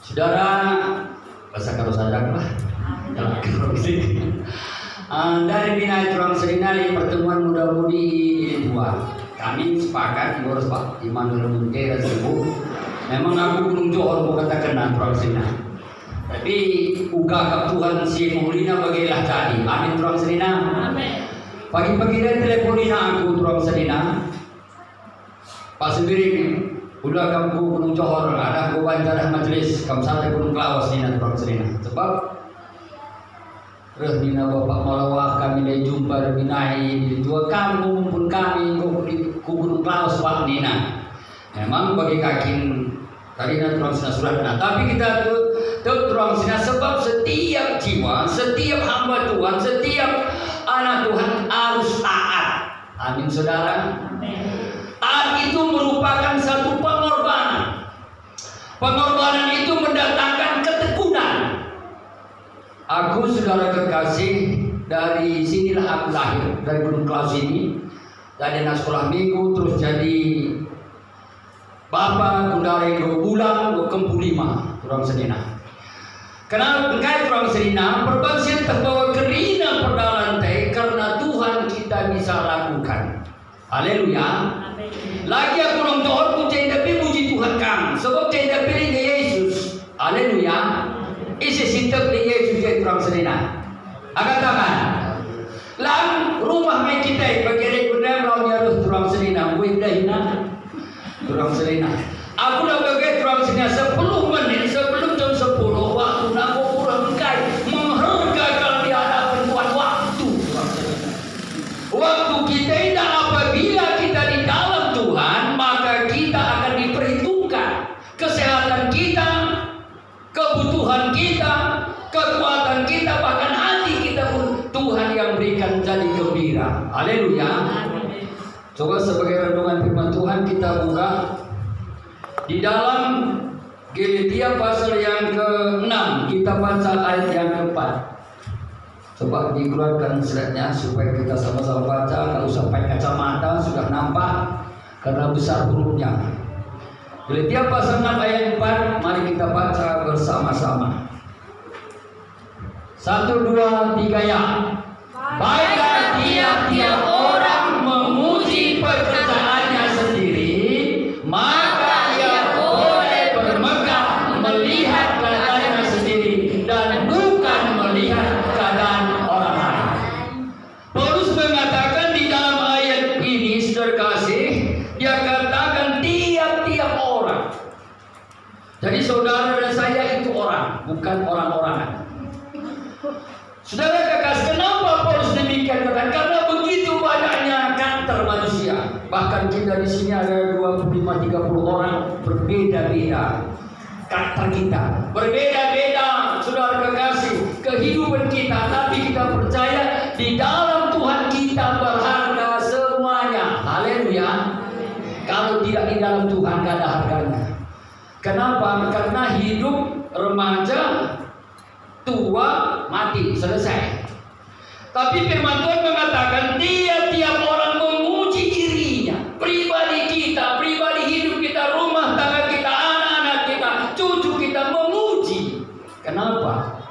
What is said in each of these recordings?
Saudara, bahasa kalau sadar lah. Dari Binai Turang Serinali pertemuan muda-mudi di dua. Kami sepakat diurus Pak Immanuel Muntera sebut. Memang aku Gunung Johor bukan kena Turang Serinali. Tapi uga Tuhan si Mulina bagilah tadi. Amin Turang Serinali. Amin. Pagi-pagi dia teleponina aku Turang Serinali. Pak sendiri udah kamu Gunung Johor, ada aku wawancara majelis kamu sampai Gunung Klawas Nina Turang Serinali. Sebab Nina Bapak Malawah kami dah jumpa Binai di dua kampung pun kami ku Gunung Klawas Pak Nina. Memang bagi kakin tadi nanti Turang Serinali surat. Nah, tapi kita Turang Serinali sebab setiap jiwa, setiap hamba Tuhan, setiap anak Tuhan harus taat. Amin saudara. Amin. Taat itu merupakan satu pengorbanan. Pengorbanan itu mendatangkan ketekunan. Aku saudara kekasih, dari sinilah aku lahir, dari Gunung Klawas ini. Dari anak sekolah minggu terus jadi Bapak Gundare 2 bulan Kempu 5 Turang Serinali. Kenapa engkau Turang Serinali perbansian terbawa kerina perdalantai karena Tuhan kita bisa lakukan. Haleluya. Lagi aku orang Johor pun tidak puji Tuhan kami. Sebab tidak pilih ke Yesus. Haleluya. Isi sintek di Yesus jadi Turang Serinali. Akan tangan. Lang rumah mai kita bagi rekodnya melawan harus Turang Serinali. Gue dah hina Turang Serinali. Aku dah bagi Turang Serinali 10 menit sebelum jam 10 waktu nak kurang kai menghargai di hadapan Tuhan waktu Turang Serinali. Waktu kita tidak apabila kita di dalam Tuhan maka kita akan diperhitungkan kesehatan kita, kebutuhan kita, kekuatan kita, bahkan hati kita pun Tuhan yang berikan jadi gembira. Haleluya. Coba sebagai renungan firman Tuhan kita buka di dalam Galatia pasal yang ke-6, kita baca ayat yang ke-4. Coba dikeluarkan slide-nya supaya kita sama-sama baca, nggak usah pakai kacamata, sudah nampak karena besar hurufnya. Galatia pasal 6 ayat 4, mari kita baca bersama-sama. 1, 2, 3 ya. Baiklah tiap-tiap orang memuji pekerjaannya sendiri, maka ia boleh bermegah melihat keadaannya sendiri dan bukan melihat keadaan orang lain. Paulus mengatakan di dalam ayat ini, saudara kasih, dia katakan tiap-tiap orang. Jadi saudara dan saya itu orang, bukan orang-orangan. Saudara kekasih, kenapa Paulus demikian? Karena begitu banyaknya karakter manusia. Bahkan kita di sini ada 25-30 orang berbeda-beda karakter kita, berbeda-beda saudara kekasih kehidupan kita. Tapi kita percaya di dalam Tuhan kita berharga semuanya. Haleluya. Kalau tidak di dalam Tuhan gak ada harganya. Kenapa? Karena hidup remaja, tua, mati, selesai. Tapi firman Tuhan mengatakan tiap-tiap orang memuji dirinya, pribadi kita, pribadi hidup kita, rumah tangga kita, anak-anak kita, cucu kita memuji. Kenapa?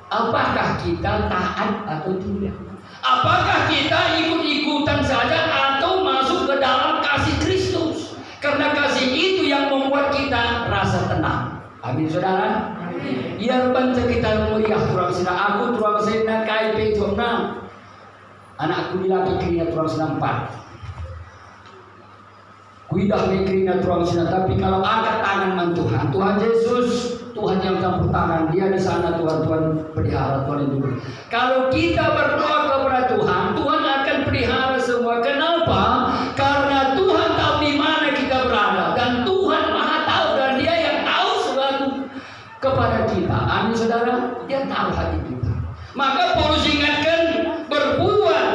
Apakah kita taat atau tidak? Apakah kita ikut-ikutan saja atau masuk ke dalam kasih Kristus? Karena kasih itu yang membuat kita rasa tenang. Amin saudara. Biar bangsa kita mulia Turang Serinali. Aku Turang Serinali KIP Jomna. Anakku laki kerina Turang Serinali 4. Kuidah kerina Turang Serinali. Tapi kalau angkat tangan man Tuhan Yesus, Tuhan yang campur tangan, dia di sana Tuhan pelihara, Tuhan itu. Kalau kita berdoa kepada Tuhan, Tuhan akan pelihara semua. Kenapa? Karena Tuhan tahu di mana kita berada dan Tuhan Maha tahu dan Dia yang tahu sesuatu kepada kita. Amin saudara, Dia tahu hati kita. Maka Paulus ingatkan berbuat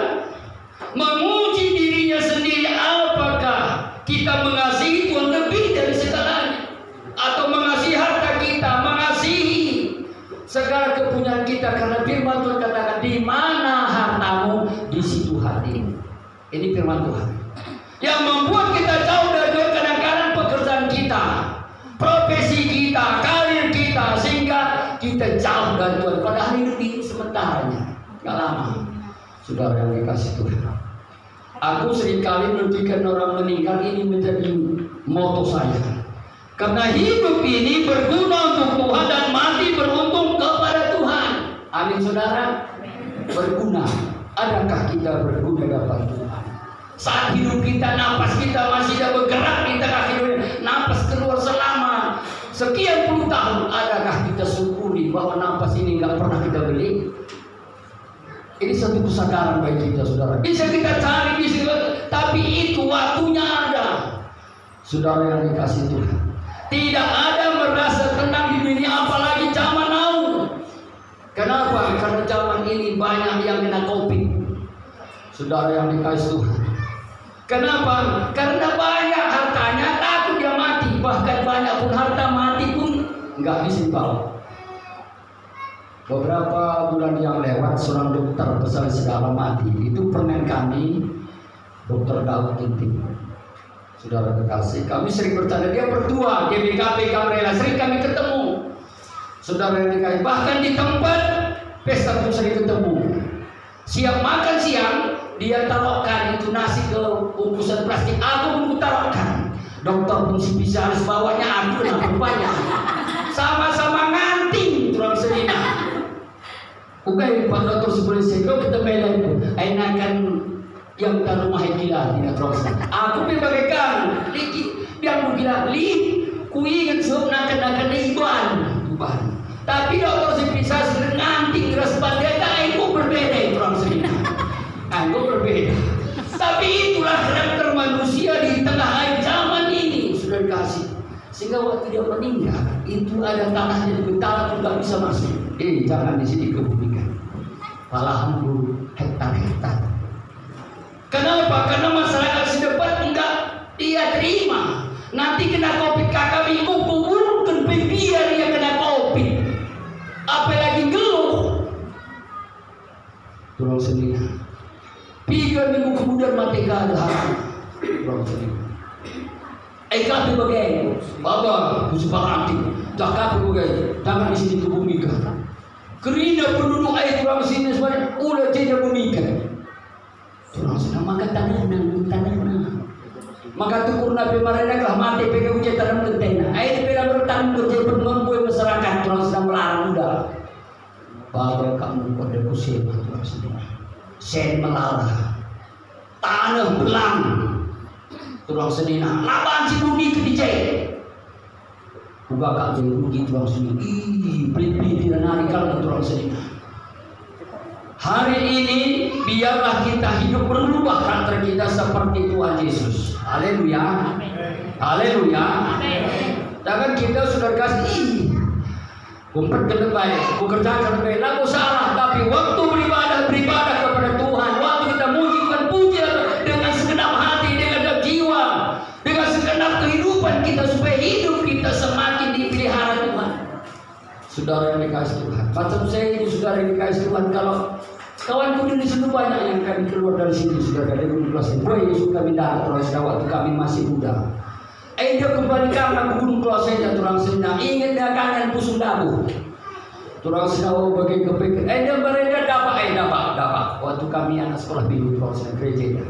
memuji dirinya sendiri. Apakah kita mengasihi Tuhan lebih dari segalanya, atau mengasihi harta kita, mengasihi segala kepunyaan kita? Karena firman Tuhan katakan di mana hartamu di situ hatimu. Ini firman Tuhan yang membuat kita jauh dari kadang-kadang pekerjaan kita, profesi kita, karir kita, Gak lama. Saudara yang dikasih Tuhan, aku seringkali menunjukkan orang meninggal ini menjadi moto saya. Karena hidup ini berguna untuk Tuhan dan mati beruntung kepada Tuhan. Amin saudara. Berguna. Adakah kita berguna dapat Tuhan? Saat hidup kita, napas kita masih tidak bergerak di tengah hidup, napas keluar selama sekian puluh tahun, adakah kita syukuri bahwa napas ini nggak pernah kita beli? Ini satu kesadaran bagi kita saudara. Bisa kita cari, tapi itu waktunya ada. Saudara yang dikasih Tuhan, tidak ada merasa tenang di dunia apalagi zaman now. Kenapa? Karena zaman ini banyak yang kena COVID. Saudara yang dikasih Tuhan, kenapa? Karena banyak hartanya, takut dia mati. Bahkan banyak pun harta mati pun nggak disimpan. Beberapa bulan yang lewat seorang dokter besar segala mati. Itu pernah kami, Dokter Daud Tintin. Saudara kekasih, kami sering bercanda, dia berdua GBKP Kamrela, sering kami ketemu. Saudara yang dikasih, bahkan di tempat pesta pun sering ketemu. Siap makan siang, dia taruhkan itu nasi ke bungkusan plastik, aku pun taruhkan. Dokter pun spesialis bawanya, aku kenapa banyak. Sama-sama nganting, terang selina. Bukan Pak Dokter sebelum saya kita bela itu, enakan yang taruh rumah gila tidak terus. Aku memberikan, dia mau gila, kuingat sebab nakan iban. Tapi dokter spesialis nganting keras pandai, aku berbeda terang selina. Aku berbeda. Tapi itulah karakter manusia di tengah air zaman ini, sudah dikasih. Sehingga waktu dia meninggal, itu ada tanah yang betara pun tak bisa masuk. Jangan di sini kebumikan. Malahan hektar-hektar. Kenapa? Karena masyarakat sedepan enggak dia terima. Nanti kena COVID kakak minggu kuburkan biar dia kena COVID. Apalagi geluh. Turun sendiri. 3 minggu kemudian mati ada turun sendiri. Kapi bagai, Baba, Puspa Anti, tak kapi bagai, jangan di sini kebumikan. Kerina penduduk air turang sini sebenarnya udah tidak bumikan. Turang sini maka tanah. Maka tukur nabi marina kah mati pegang ujian tanam kentena. Air pegang bertanam kerja pengembuai masyarakat turang sedang melarang muda. Baba kamu kode kusir turang sini. Sen melarang, tanah belang. Turang senina, laban si bumi ke dicek. Buka kak jadi rugi turang senina. Pelit-pelit tidak narik kalau turang senina. Hari ini biarlah kita hidup berubah karakter kita seperti Tuhan Yesus. Haleluya. Haleluya. Jangan kita sudah kasih kumpet ke depan, bekerja ke depan, laku salah. Tapi waktu beribadah kepada Tuhan, waktu kita mujikan puja dengan segenap hati, dengan jiwa, dengan segenap kehidupan kita supaya hidup kita semakin dipelihara Tuhan. Saudara yang dikasih Tuhan, macam saya ini saudara yang dikasih Tuhan, kalau kawanku di sini banyak yang kami keluar dari sini saudara dari kelas ini. Boy suka minta terus waktu kami masih muda. Dia kembali karena gunung kelasnya turang sena. Ingat dia kanan pusung dabu. Turang sena bagi kepikir. Dia mereka dapat. Waktu kami anak sekolah biru turang sena gereja.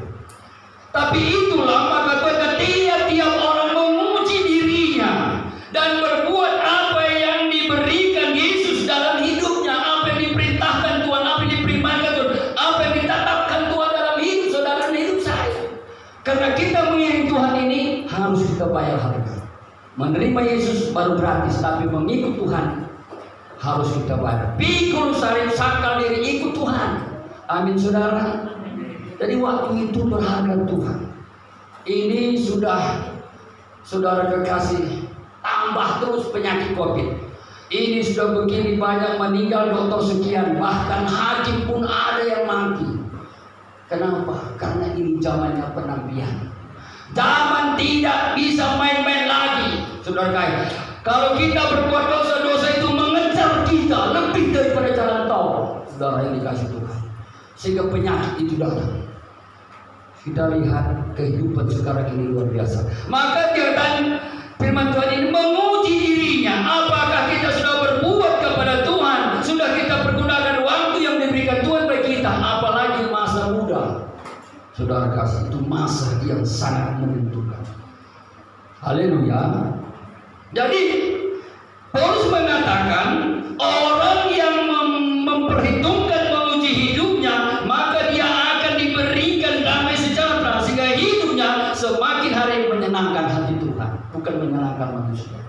Tapi itulah maka tiap orang memuji dirinya dan berbuat apa yang diberikan Yesus dalam hidupnya, apa yang diperintahkan Tuhan, apa yang diperimankan Tuhan, apa yang ditetapkan Tuhan dalam hidup saudara dan hidup saya. Karena kita mengiring Tuhan ini harus kita bayar harga. Menerima Yesus baru gratis, tapi mengikut Tuhan harus kita bayar. Pikul sarip sakal diri ikut Tuhan. Amin saudara. Jadi waktu itu berharga Tuhan. Ini sudah saudara kekasih, tambah terus penyakit COVID. Ini sudah begini banyak meninggal dokter sekian, bahkan hakim pun ada yang mati. Kenapa? Karena ini zamannya penampian. Zaman tidak bisa main-main lagi, saudara kaya. Kalau kita berbuat dosa-dosa itu mengejar kita lebih daripada jalan tol, saudara yang dikasih Tuhan. Sehingga penyakit itu datang. Kita lihat kehidupan sekarang ini luar biasa. Maka dia dan firman Tuhan ini menguji dirinya. Apakah kita sudah berbuat kepada Tuhan? Sudah kita pergunakan waktu yang diberikan Tuhan bagi dikasih, itu masa yang sangat menentukan. Haleluya. Jadi Paulus mengatakan orang yang memperhitungkan menguji hidupnya, maka dia akan diberikan damai sejahtera sehingga hidupnya semakin hari menyenangkan hati Tuhan, bukan menyenangkan manusia.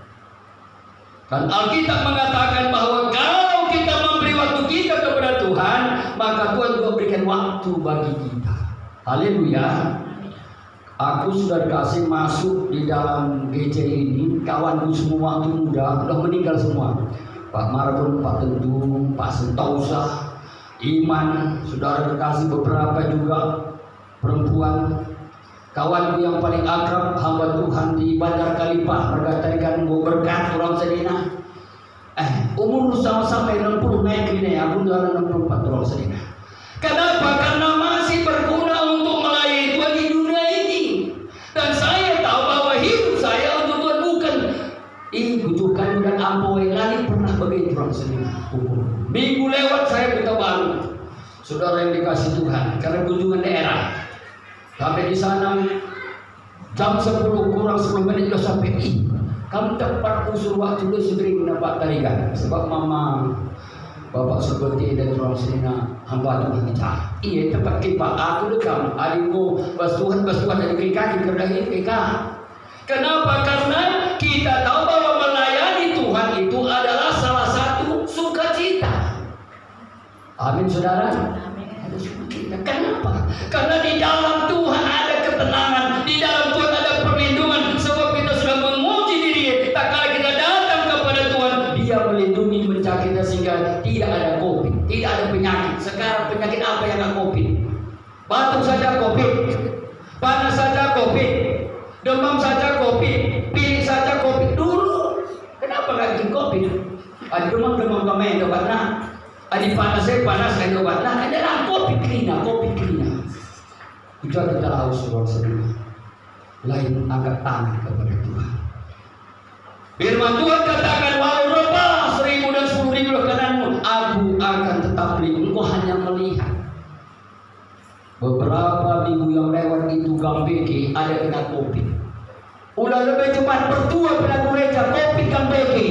Dan Alkitab mengatakan bahwa kalau kita memberi waktu kita kepada Tuhan, maka Tuhan juga berikan waktu bagi kita. Haleluya. Aku sudah dikasih masuk di dalam GC ini, kawanku semua waktu muda sudah meninggal semua. Pak Marbun, Pak Tentung, Pak Sentosa, Iman, saudara dikasih beberapa juga perempuan. Kawanku yang paling akrab, hamba Tuhan di Bandar Kalipah, berkatakan mau berkat orang sedina. Umur sama-sama 60 naik ini, aku dalam 64 orang sedina. Kenapa? Karena masih berguna untuk melayani Tuhan di dunia ini. Dan saya tahu bahwa hidup saya untuk Tuhan bukan butuhkan dan ampoi lagi pernah begitu orang sedina. Minggu lewat saya Kota Baru, saudara yang dikasih Tuhan, karena kunjungan daerah. Sampai di sana jam 10 kurang 10 menit sudah sampai. Kamu tepat usul waktu itu sering dapat tarikan. Sebab mama, bapak seperti dan orang sini hamba Tuhan kita. Iya tempat kipak aku dekam. Adikku basuhan dari kaki kerdahin kika. Kenapa? Karena kita tahu bahwa melayani Tuhan itu adalah salah satu sukacita. Amin saudara. Ada sukacita. Kenapa? Karena di dalam Tuhan ada ketenangan, di dalam Tuhan ada perlindungan. Sebab kita sudah menguji diri. Tak kala kita datang kepada Tuhan, Dia melindungi, menjaga kita sehingga tidak ada COVID, tidak ada penyakit. Sekarang penyakit apa yang ada COVID? Batuk saja COVID, panas saja COVID, demam saja COVID, pilek saja COVID. Dulu kenapa nggak bikin COVID? Ada demam kemain obat nah. Ada panas ada obat nah. Adalah COVID klina. Itu kita tahu sebuah sedih. Lain angkat tangan kepada Tuhan. Firman Tuhan katakan, walau rebah 1000 dan 10.000 kananmu, aku akan tetap beri. Engkau hanya melihat. Beberapa minggu yang lewat itu Gambeke ada kena COVID. Udah lebih cepat bertua pada gereja COVID Gambeke.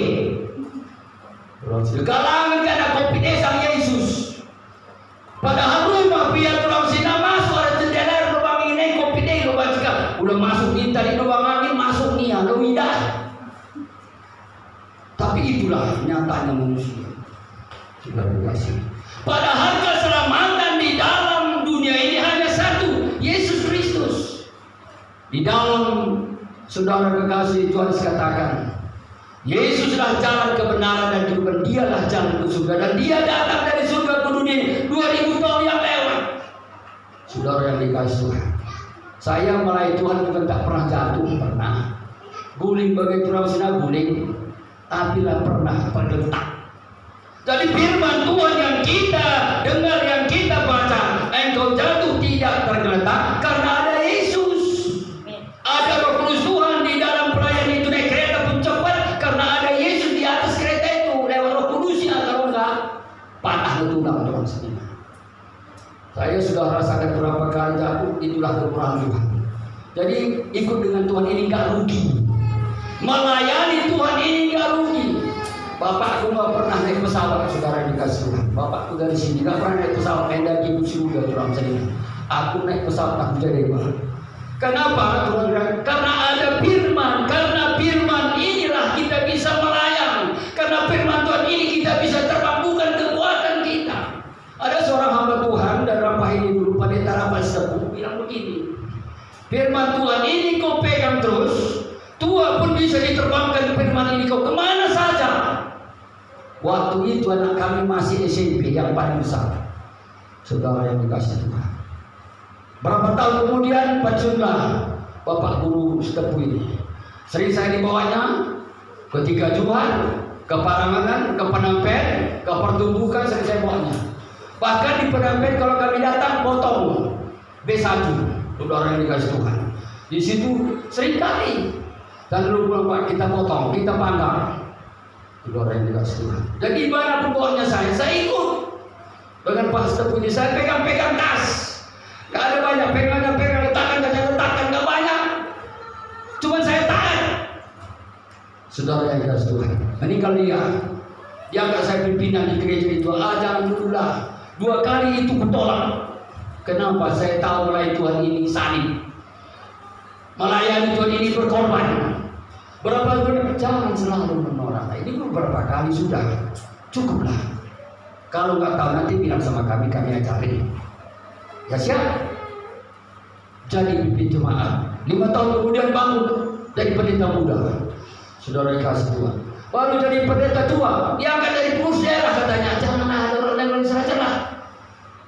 Kalangan kena COVID Sang Yesus. Padahal rumah biar orang Sina masuk ada jendela lubang ini COVID lubang jika udah masuk minta di lubang angin masuk nih ya lo tidak. Tapi itulah nyatanya manusia. Sudah dikasih. Padahal keselamatan di dalam dunia ini hanya satu, Yesus Kristus. Di dalam saudara kekasih Tuhan katakan, Yesuslah jalan kebenaran dan kehidupan. Dialah jalan ke surga dan Dia datang dari surga ke dunia 2000 tahun yang lewat. Saudara yang dikasih Tuhan, saya melayani Tuhan bukan tak pernah jatuh, pernah guling bagai turang sinar guling, tapi lah pernah tergeletak. Jadi firman Tuhan yang kita dengar, yang kita baca, engkau jatuh tidak tergeletak karena ada Yesus. Ada Roh Kudus Tuhan di dalam perayaan itu naik kereta pun cepat karena ada Yesus di atas kereta itu. Lewat Roh Kudusnya, kalau enggak patah tulang orang sendiri. Saya sudah rasakan berapa kali jatuh, itulah kekurangan Tuhan. Jadi ikut dengan Tuhan ini enggak rugi. Melayani Tuhan ini enggak rugi. Bapakku nggak pernah naik pesawat, saudara dikasih Tuhan. Bapakku dari sini nggak pernah naik pesawat, endaki musim juga orang sini. Aku naik pesawat aku jadi apa? Kenapa? Karena ada firman. Karena firman inilah kita bisa melayani. Karena firman Tuhan ini kita bisa terbang, bukan kekuatan kita. Ada seorang hamba Tuhan dan rampah ini dulu pendeta rampah sepuh bilang begini. Firman Tuhan ini kau pegang terus, tua pun bisa diterbangkan firman ini kau kemana saja. Waktu itu anak kami masih SMP yang paling besar, saudara yang dikasih Tuhan. Berapa tahun kemudian pensiunlah Bapak Guru Setepu ini. Sering saya dibawanya ke Tiga Jumat, ke Parangan, ke Penampet, ke Pertumbukan, sering saya bawanya. Bahkan di Penampet kalau kami datang potong B1, saudara yang dikasih Tuhan. Di situ sering kali. Dan dulu Pak kita potong, kita panggang. Saudara yang dikasih Tuhan. Jadi mana pembawanya saya ikut dengan Pak Setepu ini. Saya pegang tas. Gak ada banyak, pegang tas Saudara yang dikasih Tuhan, meninggal dia angkat saya pimpinan di gereja itu. Jangan dulu lah. 2 kali itu kutolak. Kenapa? Saya tahu melayani Tuhan ini salib, melayani Tuhan ini berkorban. Berapa kali? Jangan selalu menolak. Ini beberapa kali sudah, cukuplah. Kalau nggak tahu nanti bilang sama kami ajarin. Ya siap. Jadi pimpin jemaat. 5 tahun kemudian bangun jadi pendeta muda. Saudara kasih Tuhan. Baru jadi pendeta tua, dia angkat dari pengurus daerah katanya. Jangan ada orang lain saja lah.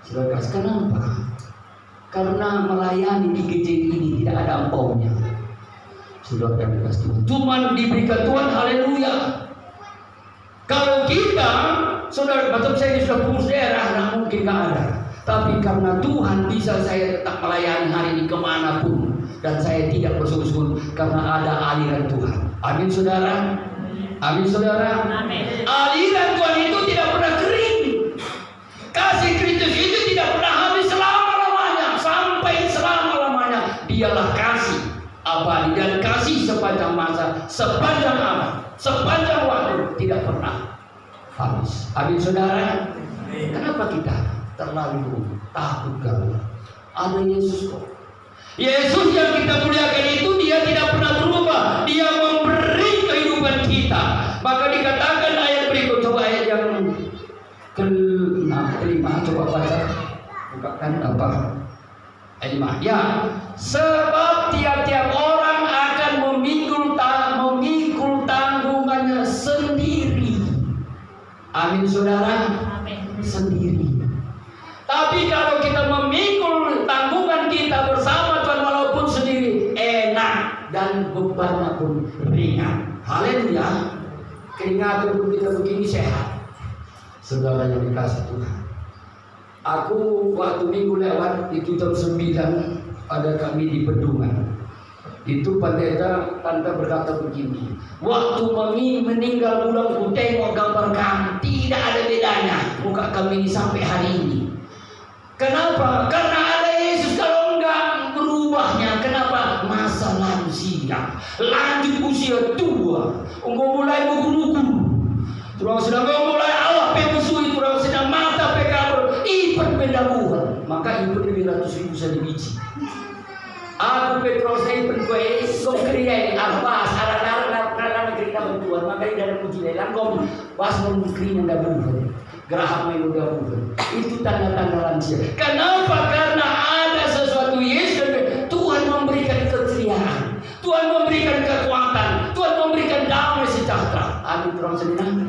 Saudara kasih, kenapa? Karena melayani di gereja ini tidak ada ampaunya. Saudara yang dikasih Tuhan, cuma diberikan Tuhan, haleluya. Kalau kita, saudara, betul saya sudah pengurus daerah, nah mungkin nggak ada. Tapi karena Tuhan bisa saya tetap melayani hari ini kemanapun, dan saya tidak bersungut-sungut karena ada aliran Tuhan. Amin saudara. Amin saudara. Amin. Aliran Tuhan itu tidak pernah kering. Kasih Kristus itu tidak pernah habis selama-lamanya, sampai selama-lamanya. Dialah kasih abadi dan kasih sepanjang masa, sepanjang abad, sepanjang waktu, tidak pernah habis. Amin saudara. Kenapa kita terlalu takut kalau ada Yesus kok? Yesus yang kita muliakan itu dia tidak pernah berubah. Dia memberi kehidupan kita. Maka dikatakan ayat berikut, coba ayat yang kelima, coba baca. Bukakan apa? Ayat 5. Ya, sebab tiap-tiap orang akan memikul tanggungannya sendiri. Amin saudara. Amin. Sendiri. Tapi kalau kita memikul tanggungan kita bersama Tuhan walaupun sendiri, enak dan bebannya pun ringan. Haleluya. Keringat tubuh kita begini sehat. Saudara yang dikasih Tuhan. Aku waktu minggu lewat itu jam 9 ada kami di Bendungan. Itu pendeta tante berkata begini, waktu mami meninggal pulang ku tengok gambar kami, tidak ada bedanya muka kami ini sampai hari ini. Kenapa? Karena ada Yesus. Kalau enggak berubahnya, kenapa? Masa lansia, lanjut usia tua, engkau mulai mukul-mukul, terus sudah mulai Allah pemusuhi, terus sedang mata pekabur, ipan pendabuhan, maka ipan 500.000 saja biji. Aku Petrus ipan kue, kau kriai abbas, arah-arah kerja bantuan, maka ini ada puji lelang, kau pas mengkrinya dabuhan. Geraham yang udah bukan. Itu tanda-tanda lansia. Kenapa? Karena ada sesuatu Yesus. Tuhan memberikan keceriaan, Tuhan memberikan kekuatan, Tuhan memberikan damai sejahtera. Amin terang senina.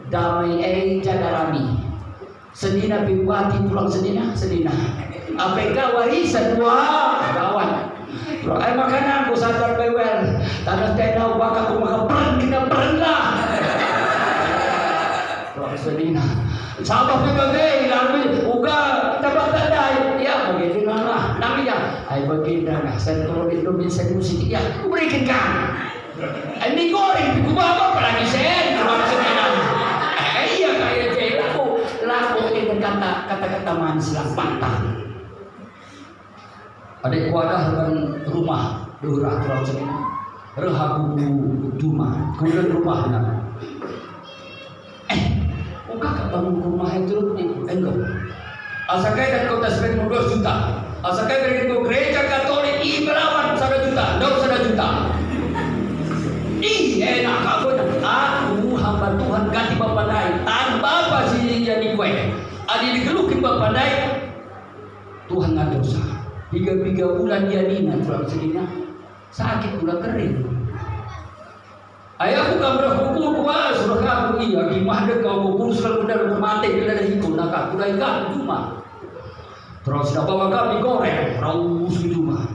Damai jadarami. Senina bimwati pulang senina. APK warisan kawan. Makanan aku sadar bewel. Tanah tenau bakal aku makan peran lah. Sedina, sahabat PBB lalu uga dapat tandai, ya begitu lah namanya. Ay baginda na, saya kalau itu bisa musik ya, aku berikan kan. Ini goreng, aku bawa apalagi saya, terus sedina. Iya kayak saya laku dengan kata-kata manis lah pantang. Adik wadah dengan rumah durah terus sedina. Rehabu duma, kemudian rumahnya. Kakak bangun rumah itu enggak. Asalkan dan kota Sepen 2 juta. Asalkan dari gereja Katolik Ibrawan 1 juta, 1 juta. Enak aku hamba Tuhan ganti bapak dai. Tanpa apa sih jadi kue. Ada digelukin bapak dai. Tuhan nggak dosa. 3 bulan dia nina tulang sedihnya sakit udah kering. Ayahku kan berhukum kuah sudah aku iya gimana deh kau hukum sudah udah mati bila ada itu nak aku dah ikan cuma terus dah bawa kami goreng raus gitu mah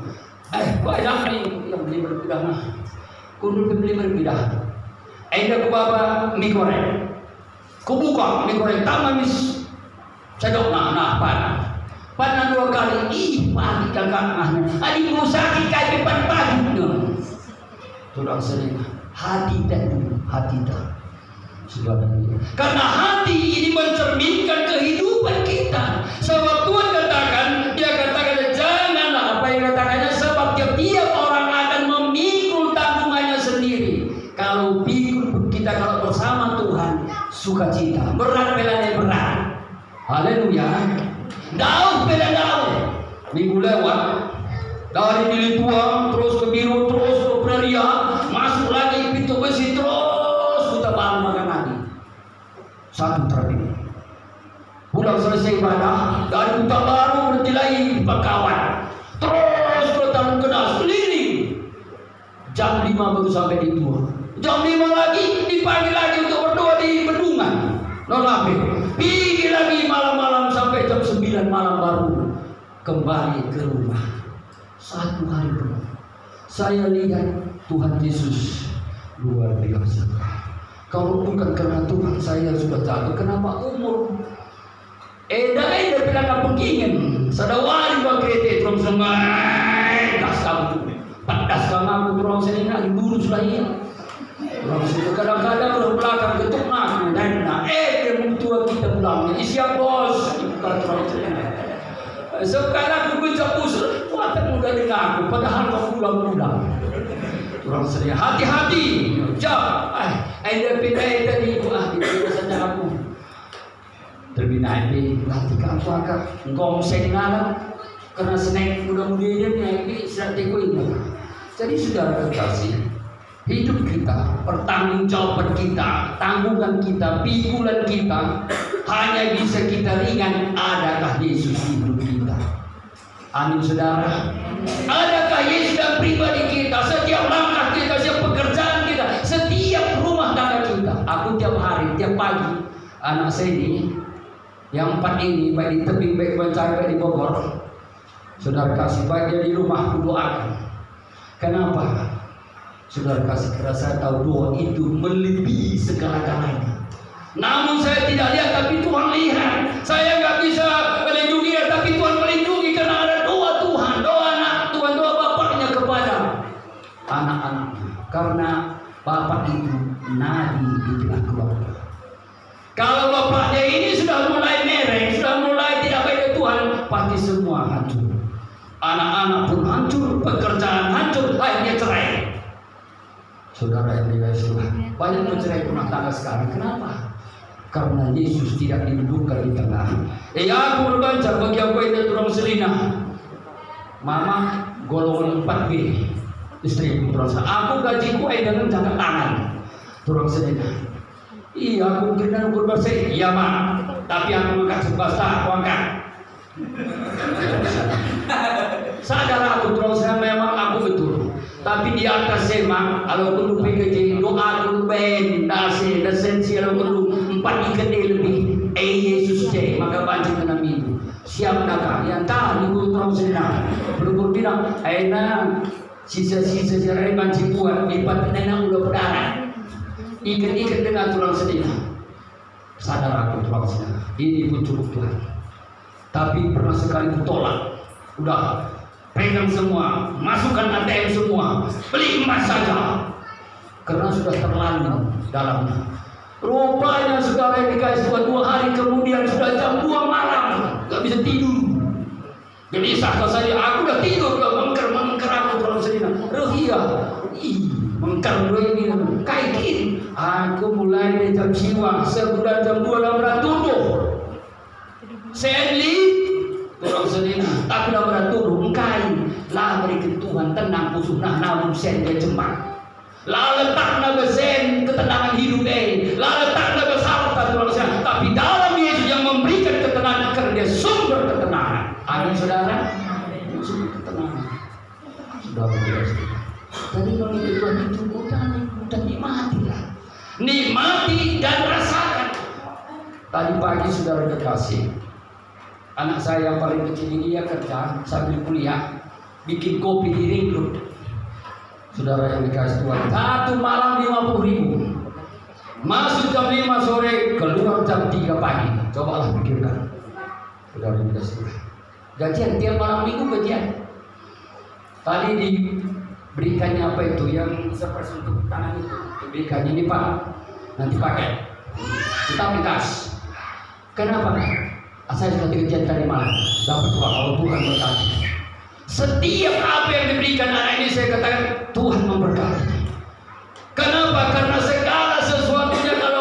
banyak nih yang beli berpindah mah kudu beli berpindah dah ku bawa mie goreng ku buka mie goreng taman mis cedok nah panas 2 kali mati kakak adik mau sakit kayak pagi tulang sering hati dan saudara. Karena hati ini mencerminkan kehidupan kita. Sebab Tuhan katakan, janganlah apa yang katakannya, sebab tiap orang akan memikul tanggungannya sendiri. Kalau bersama Tuhan sukacita. Berat belanya berat. Haleluya. Daud bela Daud. Minggu lewat dari Dilituang terus ke Biru, terus ke Praria, masuk lagi pintu besi, terus kita bahan makan lagi. Satu terbit. Pulang selesai ibadah dari Kota Baru bertilai Pakawan, terus ke Taman Kedas keliling. Jam 5 baru sampai di Tua. Jam 5 lagi dipanggil lagi untuk berdoa di Bendungan. Nolape. Pergi lagi malam-malam sampai jam 9 malam baru kembali ke rumah. Satu hari penuh. Saya lihat Tuhan Yesus luar biasa. Kalau bukan karena Tuhan saya sudah jaga, kenapa umur eda bilang apa ingin sadawari bakrete terus semai kasam padas kamu terus ini nak lurus lagi. Terus itu kadang-kadang orang belakang ketuk nak dan tua kita pulang siap bos kita terus. Sekarang aku baca usul, kuatan muda dengan aku, padahal kau pulang-pulang. Orang seria, hati-hati, jauh. Ada pindah tadi ibu di saja aku. Terbina ini, hati kamu agak gongseng ngalah, karena snack muda-mudinya ini strategi ini. Jadi saudara kekasih, hidup kita, pertanggungjawaban kita, tanggungan kita, pikulan kita, hanya bisa kita ringan adakah Yesus hidup kita. Amin saudara. Adakah Yesus dalam pribadi kita, setiap langkah kita, setiap pekerjaan kita, setiap rumah tangga kita. Aku tiap hari, tiap pagi, anak saya ini, yang 4 ini, baik di tebing, baik Bancai, baik di Bogor, saudara kasih, baik dia di rumah, aku doakan. Kenapa? Saudara kasih, karena saya tahu doa itu melebihi segala-galanya. Namun saya tidak lihat, tapi Tuhan lihat. Saya nggak bisa melindungi, tapi Tuhan melindungi karena ada doa Tuhan, doa anak Tuhan, doa bapaknya kepada anak-anaknya. Karena bapak itu nadi di tengah keluarga. Kalau bapaknya ini sudah mulai mereng, sudah mulai tidak baik Tuhan, pasti semua hancur. Anak-anak pun hancur, pekerjaan hancur, akhirnya cerai. Saudara yang dikasihi Tuhan, banyak mencerai rumah tangga sekarang. Kenapa? Karena Yesus tidak didudukkan di tengah. Aku berbaca bagi aku ini turang selina. Mama golongan 4B, istri turang selina. Aku gajiku dengan jangka tangan turang selina. Iya, aku kena ukur bahasa. Iya mak, tapi aku angkat sebahasa, aku angkat. Sadar aku turang selina memang aku betul. Tapi di atas semak, kalau perlu PKJ, doa perlu ben, dasi, desensi, kalau perlu 4 ikan lebih. Yesus J, maka baca kena minggu. Siap nakal, yang tahu minggu terus senang. Perlu bilang, enak, sisa-sisa cerai banci buat, lipat nenang udah berdarah. Ikan-ikan dengan tulang sedih. Sadar aku tulang sedih. Ini pun cukup Tuhan. Tapi pernah sekali kutolak. Udah. Pegang semua, masukkan ATM semua, beli emas saja, karena sudah terlanjur dalamnya. Rupanya saudara yang dikasih Tuhan 2 hari kemudian sudah jam 2 malam, gak bisa tidur. Jadi sahkan saya, aku udah tidur, mengker aku terlalu sedih. Iya, mengker ini, kaitin. Aku mulai dari jam siwang, sebulan jam 2 lambat tuduh. Sedih. Orang sedih, tapi dah beratuh engkai lah berikan Tuhan tenang usuhnah namun sen dia jembak lah letak na besen ketenangan hidup lah letak na bersama orang sedih, tapi dalam Yesus yang memberikan ketenangan karena dia sumber ketenangan. Amin saudara, sumber ketenangan. Sudah begitu. Jadi kalau itu Tuhan itu udah nikmati lah, nikmati dan rasakan. Tadi pagi saudara kekasih, anak saya yang paling kecil ini dia kerja sambil kuliah, bikin kopi di Ring Road. Saudara yang dikasih Tuhan, 1 malam 50.000, masuk jam 5 sore, keluar jam 3 pagi. Cobalah pikirkan, saudara yang dikasih Tuhan. Gajian tiap malam minggu gajian. Tadi diberikannya apa itu yang seperti untuk tangan itu, diberikannya ini Pak, nanti pakai, kita kas. Kenapa? Saya sudah kerjaan tadi malam, dapat uang. Kalau Tuhan berkati, setiap apa yang diberikan anak ini saya katakan Tuhan memberkati. Kenapa? Karena segala sesuatunya kalau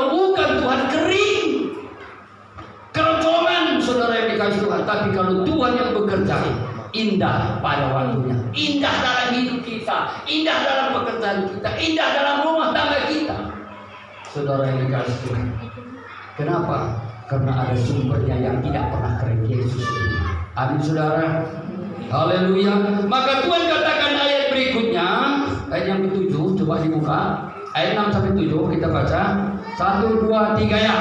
dikasih Tuhan. Tapi kalau Tuhan yang bekerja, indah pada waktunya, indah dalam hidup kita, indah dalam pekerjaan kita, indah dalam rumah tangga kita. Saudara yang dikasih Tuhan, kenapa? Karena ada sumbernya yang tidak pernah kering, Yesus. Amin saudara. Haleluya. Maka Tuhan katakan ayat berikutnya, ayat yang ke-7, coba dibuka. Ayat 6 sampai 7 kita baca. 1, 2, 3 ya.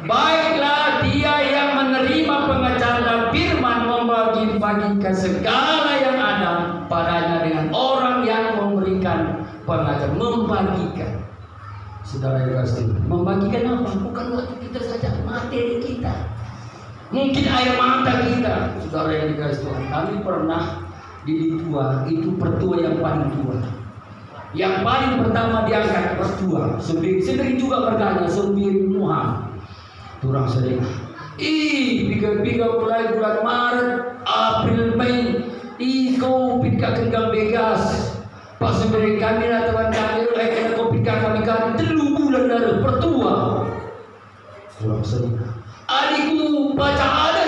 Baiklah dia yang menerima pengacara firman membagi-bagikan segala yang ada padanya dengan orang yang memberikan pengajar, membagikan. Saudara yang kasih, membagikan apa? Bukan waktu kita saja, materi kita, mungkin air mata kita. Saudara yang dikasih Tuhan, kami pernah di tua, itu pertua yang paling tua, yang paling pertama diangkat pertua. Sendiri juga bertanya, sendiri Muhammad turang sering. Biga mulai bulan Maret, April, Mei, COVID kagak begas. Pas sendiri kami lah teman kami, kena COVID kami kan 3 bulan dari pertua. Turang sering. Adikku baca ada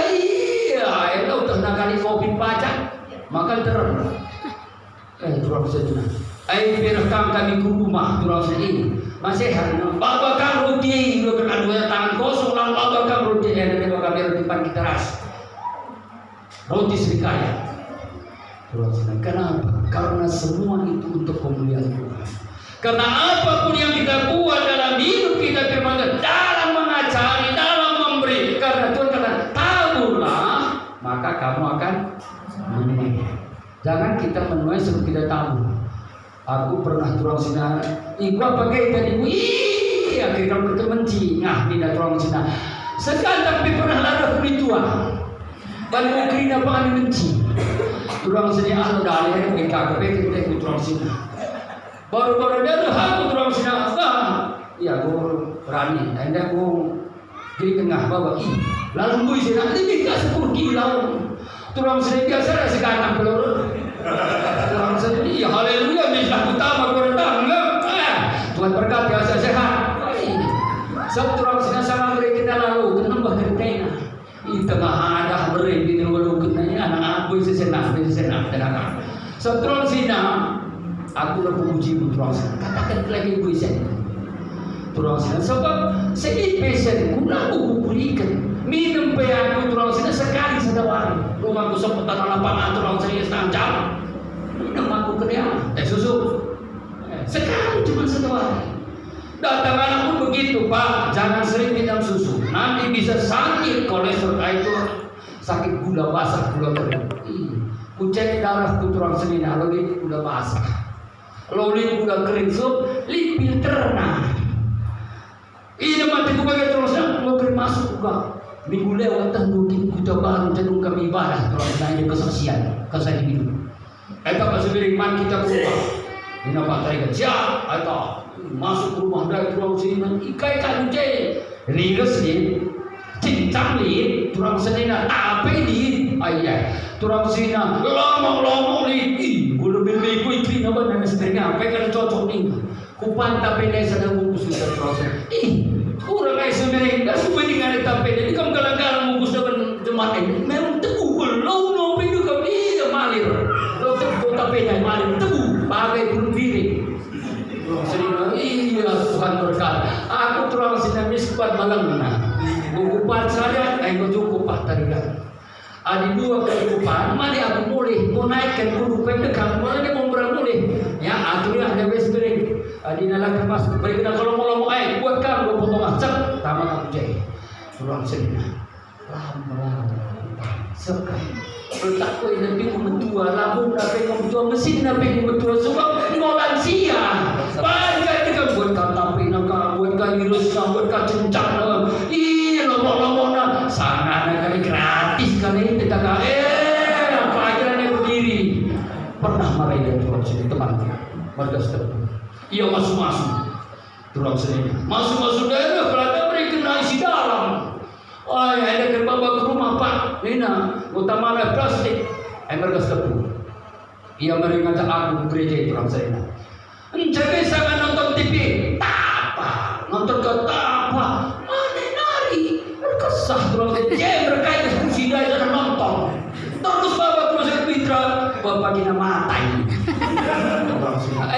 lo tengah kali COVID baca, makan terang. Turang sering. Berekam kami ke rumah turang sering. Masih hari bawa kang roti, dua tangan kosong lang bawa kang roti, dan bawa kami roti pan kita ras, roti serikaya. Kenapa? Karena semua itu untuk kemuliaan Tuhan. Karena apapun yang kita buat dalam hidup kita firman, dalam mengajari, dalam memberi, karena Tuhan kata taburlah, maka kamu akan menuai. Jangan kita menuai sebelum kita tabur. Aku pernah turang sinar, gua pakai tadi, akhirnya bertemanci, tidak turang sinar. Sekarang tapi pernah larang tua, balik kerina pangan benci. Turang sinar anu dalih, kita kita turang sinar. Baru-baru dia aku turang sinar, ya gua berani, anda gua di tengah bawah lalu gua sinar, ini kasih gila. Turang sinar biasa ada sekarang peluru. Turang sinar, ya haleluya. Utama kurang Tuhan berkati asa sehat. Sebab turang sina sama mereka lalu kenapa kertena. Di tengah ada mereka di lalu kenanya anak aku sesenang tenaga. Sebab turang sina aku nak puji turang sina. Katakan lagi puisi. Turang sina sebab sedih pesen guna aku berikan. Minum pe aku turang sina sekali sedawari. Rumahku sempat tanah lapangan turang sina setengah jam. Minum aku kena susu. Sekarang cuma 1 hari. Datang anak pun begitu, Pak, jangan sering minum susu, nanti bisa sakit kolesterol itu, sakit gula basah, gula kering. Kucek darah turang senina, lalu gula basah, lalu gula kering, so lipil terna. Ini mati ku bagai terus, mau kering masuk juga. Minggu lewat mungkin kita baru cenderung kami ibadah, terus nanya kesaksian, kesaksian hidup. Kita masih beriman kita keluar. Ini apa tadi kerja atau masuk ke rumah dari turang sini ikai kan je rilis ni cincang ni turang sini na apa ni ayah turang sini lama ni gula beli ku ikri nama nama sebenarnya apa kan cocok ni kupan tapi ni sedang bungkus sudah turang sini kurang ay sebenarnya dah semua dengan tapi ni kamu kalang bungkus dengan jemaat ini memang teguh belum pindu kami malir lo teguh tapi ni malir teguh bagai bunuh diri. Iya Tuhan berkat. Aku turang sini miskuat malam mana. Kukupan saya, aku cukup tadi kan. Ada 2 kecukupan. Mari aku boleh mau naikkan guru pendekan. Mana dia mau boleh. Ya akhirnya ada besbering. Ada nalar kemas. Berikan kalau mau buat kamu potong acak. Tamat aku jahit. Turang sini. Lama. Sekali. Tak kau ini bingung mentua, lambung nak pengen mentua, mesin nak pengen mentua, sebab mau lansia. Banyak ni kan buat kata pinaka, buat kali rusak, buat kali cencang. Lomok-lomok nak sana nak kali gratis kali kita kali. Apa aja ni berdiri. Pernah marahin dia turang sini teman, warga setempat. Ia masuk-masuk turang sini, masuk-masuk daerah, kelihatan mereka naik si dalam. Ada bawa ke rumah Pak, Nina, utama lah plastik. Mereka setepu. Ia mengajak aku ke gereja itu orang saya. Jadi saya nonton TV, tapa, nonton ke tapa, mana nari, berkesah terus. Mereka itu diskusi bagi nama matai.